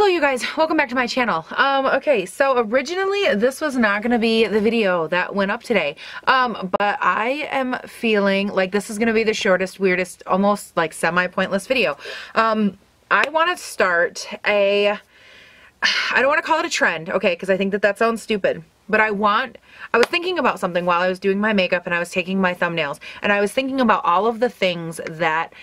Hello you guys, welcome back to my channel. Okay, so originally this was not gonna be the video that went up today, but I am feeling like this is gonna be the shortest, weirdest, almost like semi-pointless video. I want to start I don't want to call it a trend, okay, because I think that sounds stupid, but I was thinking about something while I was doing my makeup and I was taking my thumbnails, and I was thinking about all of the things that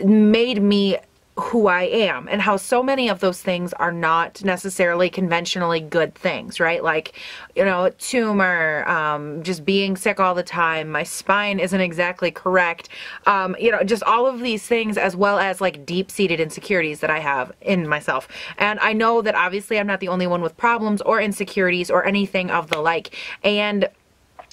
made me who I am, and how so many of those things are not necessarily conventionally good things, right? Like, you know, tumor, just being sick all the time, my spine isn't exactly correct, you know, just all of these things, as well as like deep-seated insecurities that I have in myself. And I know that obviously I'm not the only one with problems or insecurities or anything of the like. And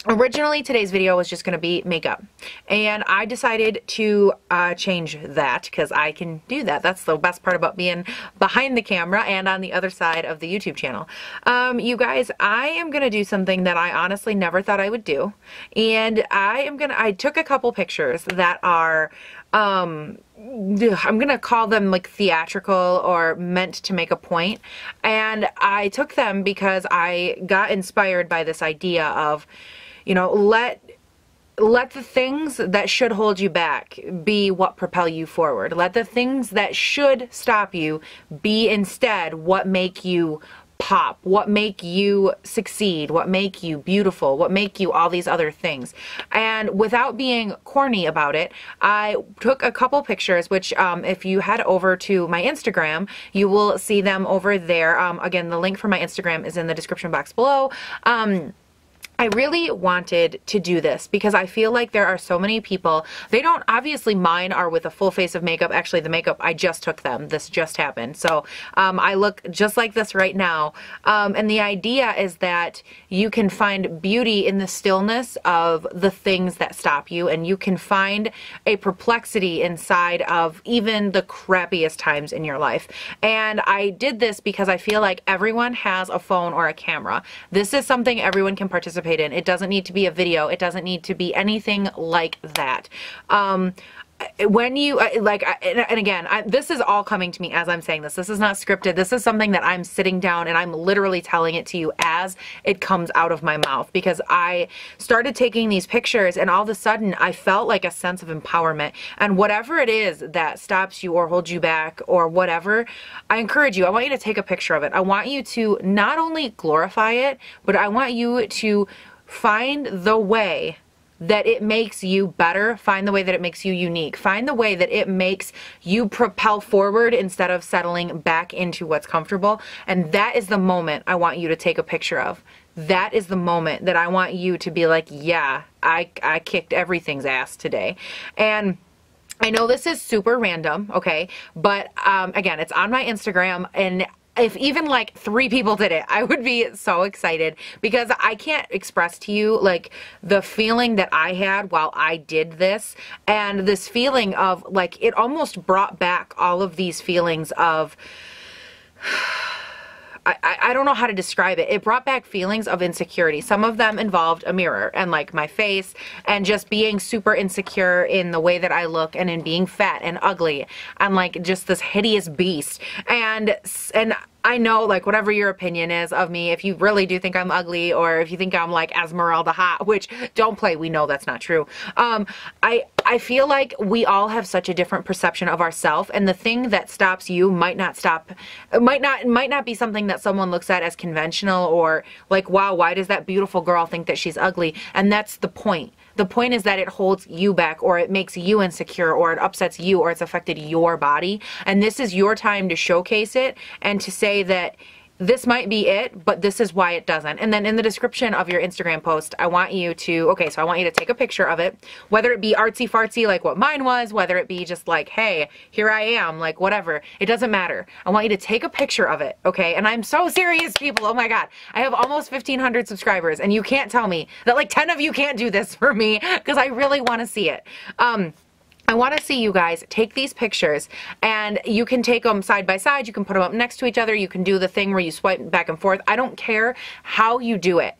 originally today's video was just going to be makeup, and I decided to change that because I can do that. That's the best part about being behind the camera and on the other side of the YouTube channel. You guys, I am going to do something that I honestly never thought I would do, and I took a couple pictures that are I'm gonna call them like theatrical or meant to make a point, and I took them because I got inspired by this idea of, you know, let the things that should hold you back be what propel you forward. Let the things that should stop you be instead what make you pop, what make you succeed, what make you beautiful, what make you all these other things. And without being corny about it, I took a couple pictures, which if you head over to my Instagram, you will see them over there. Again, the link for my Instagram is in the description box below. I really wanted to do this because I feel like there are so many people, they don't, obviously mine are with a full face of makeup. Actually, the makeup, I just took them. This just happened. So I look just like this right now. And the idea is that you can find beauty in the stillness of the things that stop you, and you can find a perplexity inside of even the crappiest times in your life. And I did this because I feel like everyone has a phone or a camera. This is something everyone can participate in. It doesn't need to be a video. It doesn't need to be anything like that. When you and again, this is all coming to me as I'm saying this. This is not scripted. This is something that I'm sitting down and I'm literally telling it to you as it comes out of my mouth, because I started taking these pictures and all of a sudden I felt like a sense of empowerment. And whatever it is that stops you or holds you back or whatever, I encourage you. I want you to take a picture of it. I want you to not only glorify it, but I want you to find the way that it makes you better. Find the way that it makes you unique. Find the way that it makes you propel forward instead of settling back into what's comfortable. And that is the moment I want you to take a picture of. That is the moment that I want you to be like, yeah, I kicked everything's ass today. And I know this is super random, okay? But again, it's on my Instagram, and if even like 3 people did it, I would be so excited, because I can't express to you like the feeling that I had while I did this. And this feeling of like, it almost brought back all of these feelings of I don't know how to describe it. It brought back feelings of insecurity. Some of them involved a mirror and like my face and just being super insecure in the way that I look and in being fat and ugly and like just this hideous beast. And I know, like, whatever your opinion is of me, if you really do think I'm ugly, or if you think I'm like Esmeralda hot, which don't play, we know that's not true. I feel like we all have such a different perception of ourselves, and the thing that stops you might not be something that someone looks at as conventional, or like, wow, why does that beautiful girl think that she's ugly? And that's the point. The point is that it holds you back, or it makes you insecure, or it upsets you, or it's affected your body. And this is your time to showcase it and to say that this might be it, but this is why it doesn't. And then in the description of your Instagram post, I want you to, so I want you to take a picture of it, whether it be artsy fartsy like what mine was, whether it be just like, hey, here I am, like whatever. It doesn't matter. I want you to take a picture of it, okay? And I'm so serious, people. Oh my God. I have almost 1,500 subscribers, and you can't tell me that like 10 of you can't do this for me, because I really want to see it. I want to see you guys take these pictures, and you can take them side by side. You can put them up next to each other. You can do the thing where you swipe back and forth. I don't care how you do it.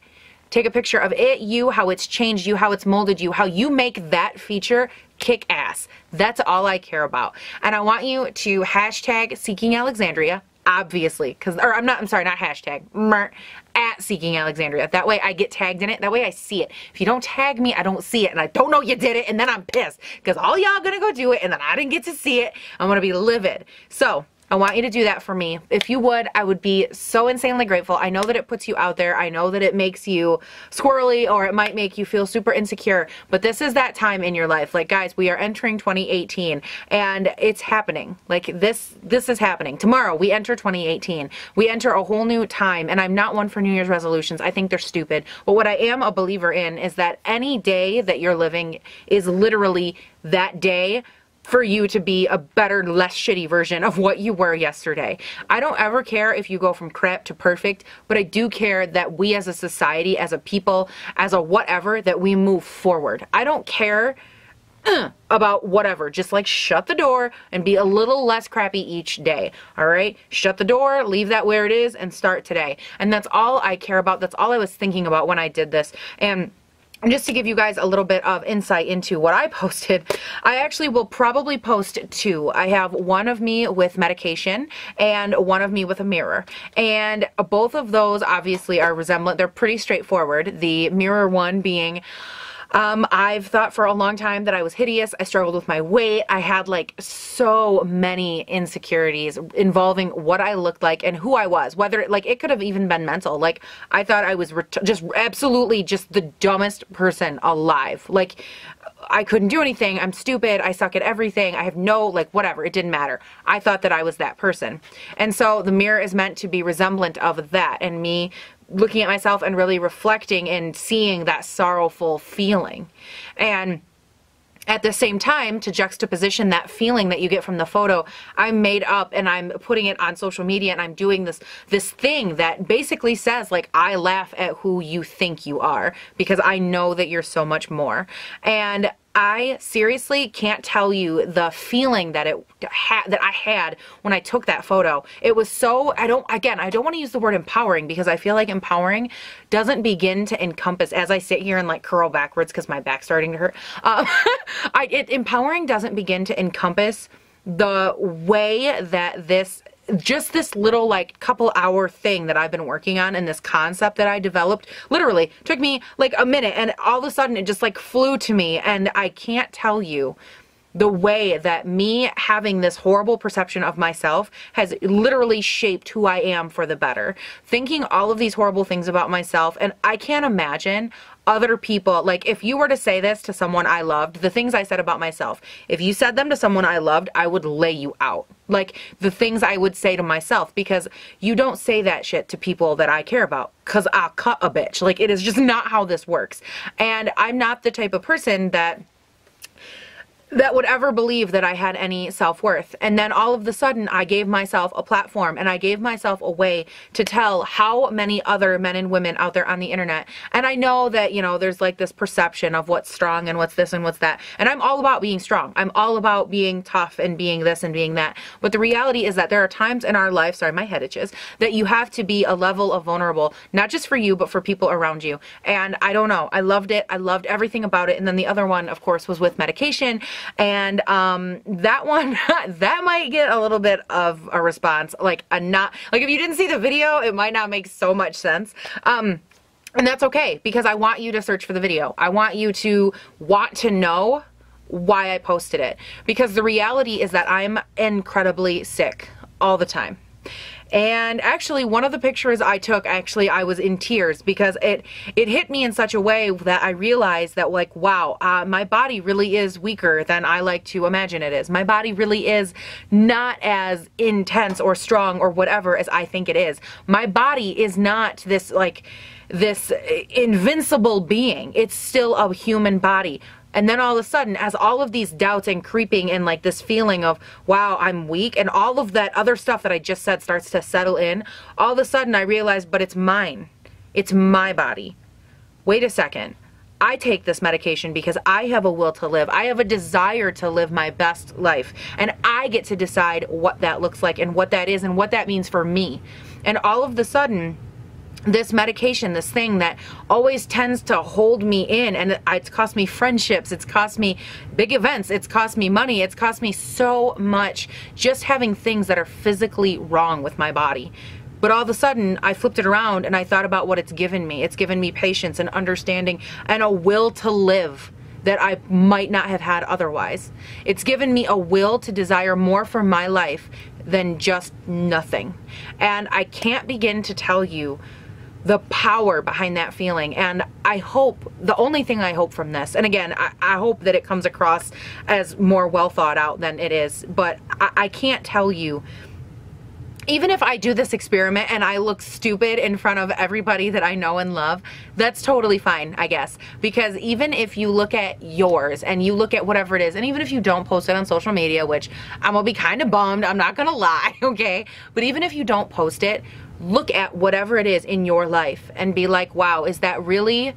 Take a picture of it, you, how it's changed you, how it's molded you, how you make that feature kick ass. That's all I care about. And I want you to hashtag Seeking Alexandria. obviously, I'm sorry, not hashtag, at Seeking Alexandria. That way I get tagged in it. That way I see it. If you don't tag me, I don't see it, and I don't know you did it, and then I'm pissed because all y'all gonna go do it, and then I didn't get to see it. I'm gonna be livid. So I want you to do that for me. If you would, I would be so insanely grateful. I know that it puts you out there. I know that it makes you squirrely, or it might make you feel super insecure, but this is that time in your life. Like, guys, we are entering 2018, and it's happening. Like, this is happening. Tomorrow, we enter 2018. We enter a whole new time, and I'm not one for New Year's resolutions. I think they're stupid. But what I am a believer in is that any day that you're living is literally that day for you to be a better, less shitty version of what you were yesterday. I don't ever care if you go from crap to perfect, but I do care that we as a society, as a people, as a whatever, that we move forward. I don't care about whatever. Just like shut the door and be a little less crappy each day. All right? Shut the door, leave that where it is, and start today. And that's all I care about. That's all I was thinking about when I did this. And just to give you guys a little bit of insight into what I posted, I actually will probably post two. I have one of me with medication and one of me with a mirror. And both of those obviously are resemblant. They're pretty straightforward. The mirror one being, I've thought for a long time that I was hideous. I struggled with my weight. I had like so many insecurities involving what I looked like and who I was. Whether like it could have even been mental. Like I thought I was just absolutely just the dumbest person alive. Like I couldn't do anything. I'm stupid. I suck at everything. I have no, like, whatever. It didn't matter. I thought that I was that person. And so the mirror is meant to be resemblant of that, and me looking at myself and really reflecting and seeing that sorrowful feeling. And at the same time, to juxtaposition that feeling that you get from the photo, I'm made up and I'm putting it on social media, and I'm doing this thing that basically says, like, I laugh at who you think you are because I know that you're so much more. And I seriously can't tell you the feeling that I had when I took that photo. It was so, I don't want to use the word empowering, because I feel like empowering doesn't begin to encompass, as I sit here and like curl backwards because my back's starting to hurt. Empowering doesn't begin to encompass the way that this little like couple hour thing that I've been working on, and this concept that I developed literally took me like a minute, and all of a sudden it just like flew to me. And I can't tell you the way that me having this horrible perception of myself has literally shaped who I am for the better. Thinking all of these horrible things about myself, and I can't imagine other people, like if you were to say this to someone I loved, the things I said about myself, if you said them to someone I loved, I would lay you out. Like the things I would say to myself, because you don't say that shit to people that I care about, because I'll cut a bitch. Like, it is just not how this works. And I'm not the type of person that would ever believe that I had any self-worth. And then all of a sudden I gave myself a platform, and I gave myself a way to tell how many other men and women out there on the internet. And I know that, you know, there's like this perception of what's strong and what's this and what's that. And I'm all about being strong. I'm all about being tough and being this and being that. But the reality is that there are times in our life, sorry, my head itches, that you have to be a level of vulnerable, not just for you, but for people around you. And I don't know, I loved it. I loved everything about it. And then the other one, of course, was with medication. And that one, that might get a little bit of a response. Like if you didn't see the video, it might not make so much sense. And that's okay, because I want you to search for the video. I want you to want to know why I posted it. Because the reality is that I'm incredibly sick all the time. And actually, one of the pictures I took, I was in tears, because it hit me in such a way that I realized that, like, wow, my body really is weaker than I like to imagine it is. My body really is not as intense or strong or whatever as I think it is. My body is not this invincible being. It's still a human body. And then all of a sudden, as all of these doubts and creeping and like this feeling of, wow, I'm weak, and all of that other stuff that I just said starts to settle in, all of a sudden I realized, but it's mine. It's my body. Wait a second. I take this medication because I have a will to live. I have a desire to live my best life. And I get to decide what that looks like and what that is and what that means for me. And all of a sudden, this medication, this thing that always tends to hold me in, and it's cost me friendships, it's cost me big events, it's cost me money, it's cost me so much just having things that are physically wrong with my body. But all of a sudden, I flipped it around and I thought about what it's given me. It's given me patience and understanding and a will to live that I might not have had otherwise. It's given me a will to desire more for my life than just nothing. And I can't begin to tell you the power behind that feeling. And I hope, the only thing I hope from this, and again, I hope that it comes across as more well thought out than it is, but I can't tell you, even if I do this experiment and I look stupid in front of everybody that I know and love, that's totally fine, I guess. Because even if you look at yours and you look at whatever it is, and even if you don't post it on social media, which I'm gonna be kind of bummed, I'm not gonna lie, okay? But even if you don't post it, look at whatever it is in your life and be like, wow, is that really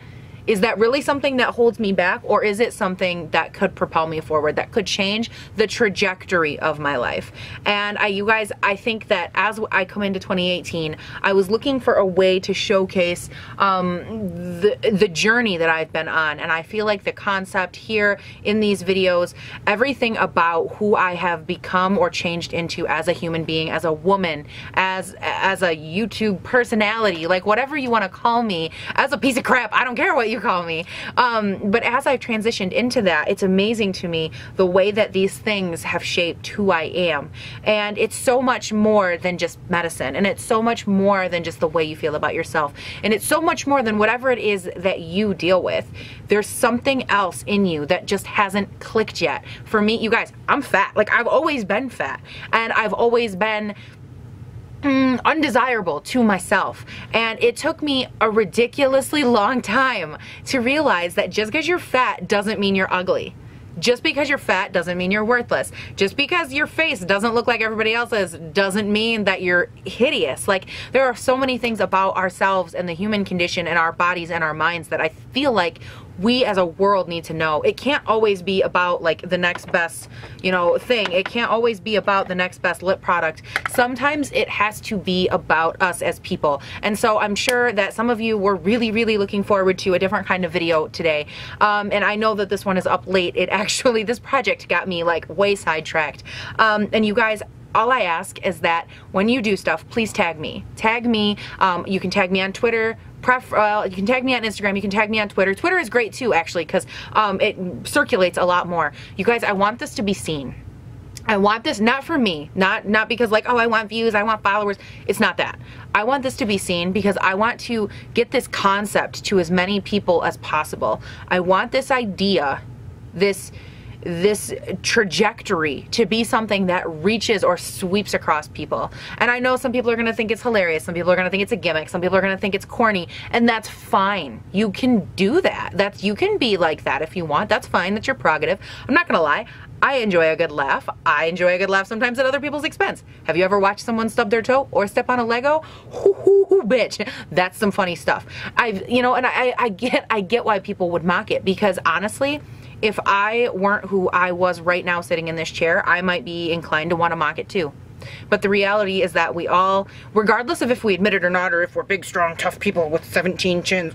something that holds me back, or is it something that could propel me forward, that could change the trajectory of my life? And you guys, I think that as I come into 2018, I was looking for a way to showcase the journey that I've been on, and I feel like the concept here in these videos, everything about who I have become or changed into as a human being, as a woman, as a YouTube personality, like whatever you want to call me, as a piece of crap, I don't care what you call me. But as I've transitioned into that, it's amazing to me the way that these things have shaped who I am. And it's so much more than just medicine. And it's so much more than just the way you feel about yourself. And it's so much more than whatever it is that you deal with. There's something else in you that just hasn't clicked yet. For me, you guys, I'm fat. Like, I've always been fat. And I've always been undesirable to myself, and it took me a ridiculously long time to realize that just because you're fat doesn't mean you're ugly. Just because you're fat doesn't mean you're worthless. Just because your face doesn't look like everybody else's doesn't mean that you're hideous. Like, there are so many things about ourselves and the human condition and our bodies and our minds that I feel like we as a world need to know. It can't always be about like the next best, you know, thing. It can't always be about the next best lip product. Sometimes it has to be about us as people. And so I'm sure that some of you were really, really looking forward to a different kind of video today. And I know that this one is up late. This project got me like way sidetracked. And you guys, all I ask is that when you do stuff, please tag me. Tag me. You can tag me on Twitter. You can tag me on Instagram, you can tag me on Twitter. Twitter is great too, actually, because it circulates a lot more. You guys, I want this to be seen. I want this not for me, not because like, oh, I want views, I want followers. It's not that. I want this to be seen because I want to get this concept to as many people as possible. I want this idea, this trajectory to be something that reaches or sweeps across people. And I know some people are going to think it's hilarious, some people are going to think it's a gimmick, some people are going to think it's corny, and that's fine. You can do that. You can be like that if you want. That's fine. That's your prerogative. I'm not going to lie. I enjoy a good laugh. I enjoy a good laugh sometimes at other people's expense. Have you ever watched someone stub their toe or step on a Lego? Bitch, that's some funny stuff. I get why people would mock it, because honestly, if I weren't who I was right now sitting in this chair, I might be inclined to want to mock it too. But the reality is that we all, regardless of if we admit it or not, or if we're big, strong, tough people with 17 chins,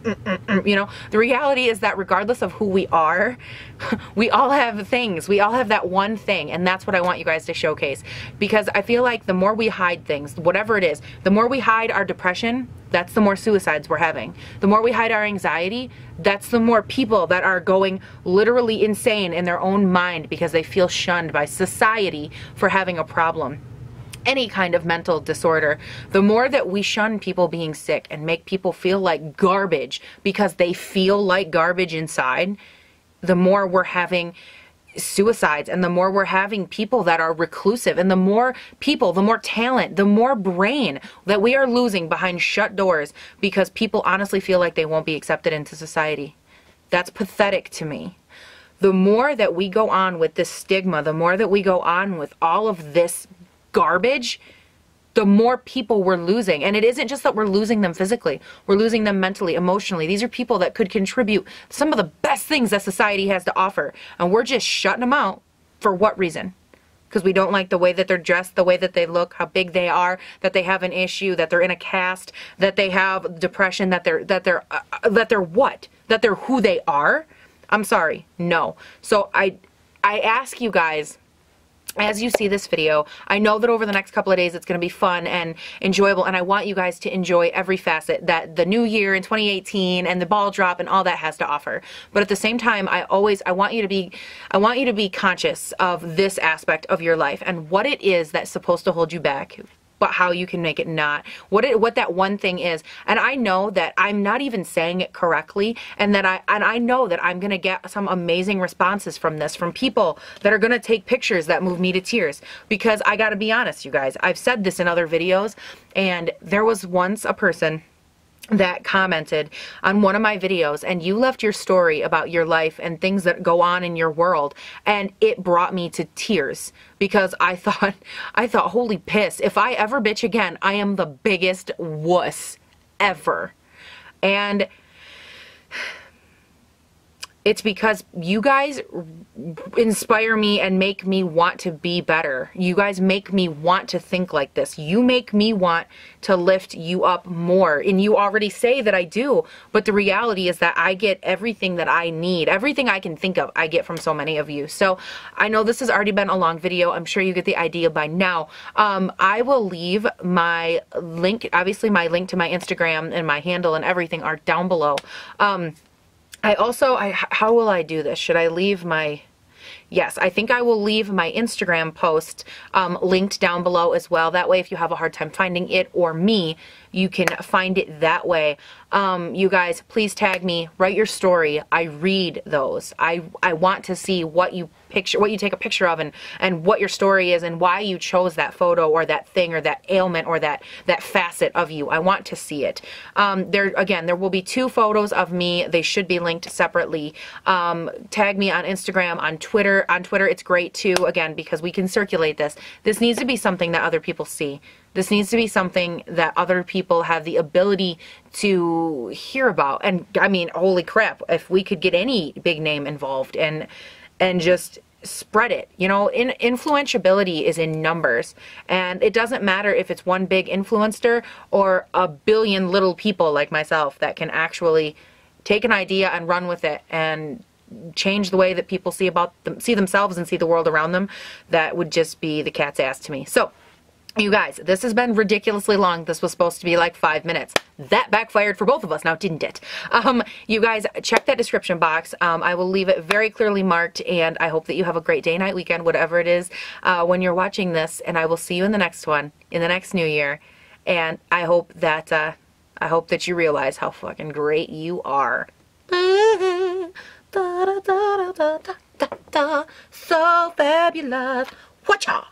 you know, the reality is that regardless of who we are, we all have things. We all have that one thing, and that's what I want you guys to showcase. Because I feel like the more we hide things, whatever it is, the more we hide our depression, that's the more suicides we're having. The more we hide our anxiety, that's the more people that are going literally insane in their own mind because they feel shunned by society for having a problem. Any kind of mental disorder. The more that we shun people being sick and make people feel like garbage because they feel like garbage inside, the more we're having suicides, and the more we're having people that are reclusive, and the more people, the more talent, the more brain that we are losing behind shut doors because people honestly feel like they won't be accepted into society. That's pathetic to me. The more that we go on with this stigma, the more that we go on with all of this garbage, the more people we're losing. And it isn't just that we're losing them physically, we're losing them mentally, emotionally. These are people that could contribute some of the best things that society has to offer, and we're just shutting them out. For what reason? because we don't like the way that they're dressed, the way that they look, how big they are, that they have an issue, that they're in a cast, that they have depression, that they're what? That they're who they are? I'm sorry, no. So I ask you guys, as you see this video, I know that over the next couple of days it's going to be fun and enjoyable, and I want you guys to enjoy every facet that the new year in 2018 and the ball drop and all that has to offer. But at the same time, I want you to be conscious of this aspect of your life and what it is that's supposed to hold you back, but how you can make it not, what that one thing is. And I know that I'm not even saying it correctly, and that I know that I'm gonna get some amazing responses from this, from people that are gonna take pictures that move me to tears. Because I gotta be honest, you guys, I've said this in other videos, and there was once a person that commented on one of my videos, and you left your story about your life and things that go on in your world, and it brought me to tears, because I thought, holy piss, if I ever bitch again, I am the biggest wuss ever. And it's because you guys inspire me and make me want to be better. You guys make me want to think like this. You make me want to lift you up more. And you already say that I do, but the reality is that I get everything that I need. Everything I can think of, I get from so many of you. So I know this has already been a long video. I'm sure you get the idea by now. I will leave my link, obviously my link to my Instagram and my handle and everything are down below. How will I do this? Should I leave my, yes, I think I will leave my Instagram post linked down below as well. That way, if you have a hard time finding it or me, you can find it that way. You guys, please tag me, write your story. I read those. I want to see what you take a picture of, and what your story is, and why you chose that photo or that thing or that ailment or that facet of you. I want to see it. There will be 2 photos of me. They should be linked separately. Tag me on Instagram, on Twitter. On Twitter, it's great too, again, because we can circulate this. This needs to be something that other people see. This needs to be something that other people have the ability to hear about. And I mean, holy crap, if we could get any big name involved and just spread it. You know, influentiality is in numbers, and it doesn't matter if it's one big influencer or a billion little people like myself that can actually take an idea and run with it and change the way that people see themselves and see the world around them. That would just be the cat's ass to me. So you guys, this has been ridiculously long. This was supposed to be like 5 minutes. That backfired for both of us now, didn't it? You guys, check that description box. I will leave it very clearly marked, and I hope that you have a great day, night, weekend, whatever it is when you're watching this, and I will see you in the next one, in the next new year, and I hope that you realize how fucking great you are. So fabulous. Watcha!